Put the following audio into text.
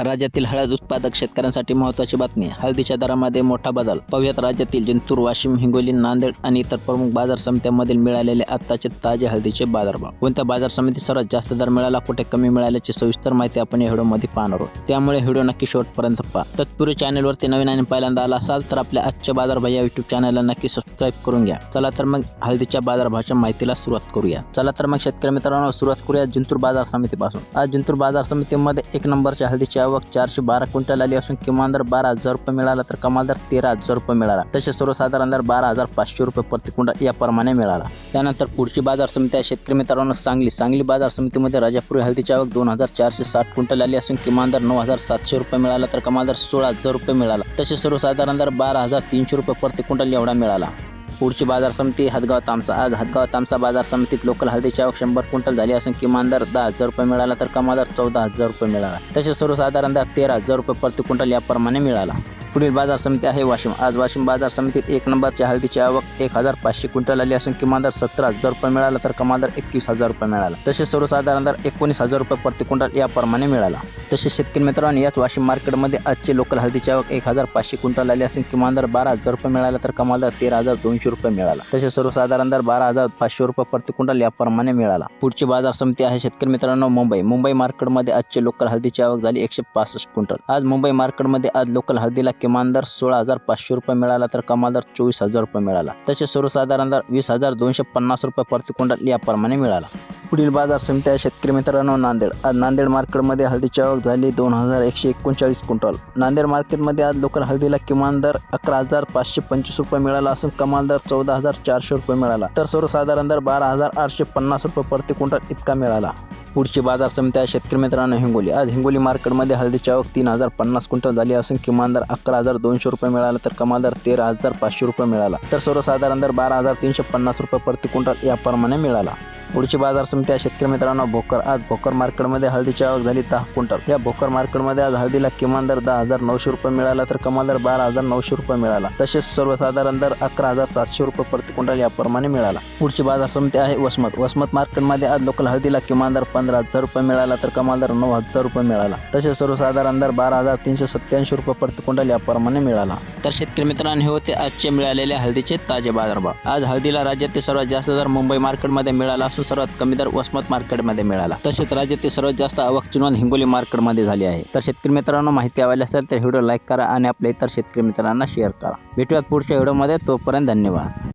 राज्यातील हळद उत्पादक शेतकऱ्यांसाठी महत्त्वाची बातमी. हळदीच्या दरामध्ये मोठा बदल. पाहुयात राज्यातील जिंतूर, वाशिम, हिंगोली, नांदेड आणि इतर प्रमुख बाजार समित्यांमधील मिळालेले आत्ताचे ताजे हळदीचे बाजारभाव. कोणत्या बाजार समितीत सर्वात जास्त दर मिळाला, कुठे कमी मिळाल्याची सविस्तर माहिती आपण या व्हिडिओमध्ये पाहणार आहोत. त्यामुळे व्हिडिओ नक्की शेवटपर्यंत पहा. तत्पूर्वी चॅनलवरती नवीन आणि पहिल्यांदा आला असाल तर आपल्या आजच्या बाजारभाव या यूट्यूब चॅनलला नक्की सबस्क्राईब करून घ्या. चला तर मग हळदीच्या बाजारभावाच्या माहितीला सुरुवात करूया. चला तर मग शेतकरी मित्रांनो, सुरुवात करूया जिंतूर बाजार समितीपासून. आज जिंतूर बाजार समितीमध्ये एक नंबरच्या हळदीची आवक 412 क्विंटल आली असून किमान दर 12,000 रुपये मिळाला तर कमाल दर 13,000 रुपये मिळाला. तसेच सर्वसाधारण दर 12,500 रुपये प्रति क्विंटल याप्रमाणे मिळाला. त्यानंतर पुढची बाजार समिती आहे शेतकरी मित्रांनो सांगली बाजार समितीमध्ये राजापुरी हळदीची आवक 2,460 क्विंटल आली असून किमान दर 9,700 रुपये मिळाला तर कमाल दर 16,000 रुपये मिळाला. तसेच सर्वसाधारण दर 12,300 रुपये प्रति क्विंटल एवढा मिळाला. पुढची बाजार समिती हदगाव तामसा. आज हदगाव तामसा बाजार समितीत लोकल हळदीची आवक 100 क्विंटल झाली असून किमान दर 10,000 रुपये मिळाला तर कमाल दर 14,000 रुपये मिळाला. तसेच सर्वसाधारण दर 13,000 रुपये प्रति क्विंटल याप्रमाणे मिळाला. पुढील बाजार समिती आहे वाशिम. आज वाशिम बाजार समितीत एक नंबरच्या हळदीची आवक 1,500 क्विंटल आली असून किमान दर 17,000 रुपये मिळाला तर कमाल दर 21,000 रुपये मिळाला. तसेच सर्वसाधारण दर 19,000 रुपये प्रति क्विंटल याप्रमाणे मिळाला. तसेच शेतकरी मित्रांनो, याच वाशिम मार्केटमध्ये आजची लोकल हळदीची आवक 1,500 क्विंटल आली असून किमान दर 12,000 रुपये मिळाला तर कमाल दर 13,200 रुपये मिळाला. तसेच सर्वसाधारण दर 12,500 रुपये प्रति क्विंटल याप्रमाणे मिळाला. पुढची बाजार समिती आहे शेतकरी मित्रांनो मुंबई मार्केटमध्ये आजची लोकल हळदीची आवक झाली 165 क्विंटल. आज मुंबई मार्केटमध्ये आज लोकल हळदीला किमान दर 16,500 रुपये मिळाला तर कमाल दर 24,000 रुपये मिळाला. तसेच सर्वसाधारण दर 20,250 रुपये प्रति क्विंटल याप्रमाणे मिळाला. पुढील बाजार समिती आहे शेतकरी मित्रांनो नांदेड. आज नांदेड मार्केटमध्ये हळदीची आवक झाली 2,139 क्विंटल. नांदेड मार्केटमध्ये आज लोकल हळदीला किमान दर 11,525 रुपये मिळाला असून कमाल दर 14,400 रुपये मिळाला तर सर्वसाधारण दर 12,850 रुपये प्रति क्विंटल इतका मिळाला. पुढची बाजार समिती आहे शेतकरी मित्रांनो हिंगोली. आज हिंगोली मार्केटमध्ये हळदीची आवक 3,050 क्विंटल झाली असून किमान दर 11,200 रुपये मिळाला तर कमाल दर 13,500 रुपये मिळाला तर सर्वसाधारण दर 12,350 रुपये प्रति क्विंटल याप्रमाणे मिळाला. पुढची बाजार समिती आहे शेतकरी मित्रांनो भोकर. आज भोकर मार्केटमध्ये हळदीची आवक झाली 10 क्विंटल. या भोकर मार्केटमध्ये आज हळदीला किमान दर 10,900 रुपये मिळाला तर कमाल दर 12,900 रुपये मिळाला. तसेच सर्वसाधारण दर 11,700 रुपये प्रति क्विंटल याप्रमाणे मिळाला. पुढची बाजार समिती आहे वसमत मार्केटमध्ये आज लोकल हळदीला किमान दर 15,000 रुपये मिळाला तर कमाल दर 9,000 रुपये मिळाला. तसेच सर्वसाधारण दर 12,387 रुपये प्रति क्विंटल याप्रमाणे मिळाला. तर शेतकरी मित्रांनो, हे होते आजचे मिळालेले हळदीचे ताजे बाजारभाव. आज हळदीला राज्यातील सर्वात जास्त दर मुंबई मार्केटमध्ये मिळाला असून सर्वात कमी दर वसमत मार्केटमध्ये मिळाला. तसेच राज्यातील सर्वात जास्त आवक नोंद हिंगोली मार्केटमध्ये झाली आहे. तर शेतकरी मित्रांनो, माहिती आवडली असेल तर व्हिडिओ लाईक करा आणि आपल्या इतर शेतकरी मित्रांना शेअर करा. भेटूयात पुढच्या व्हिडिओमध्ये. तोपर्यंत धन्यवाद.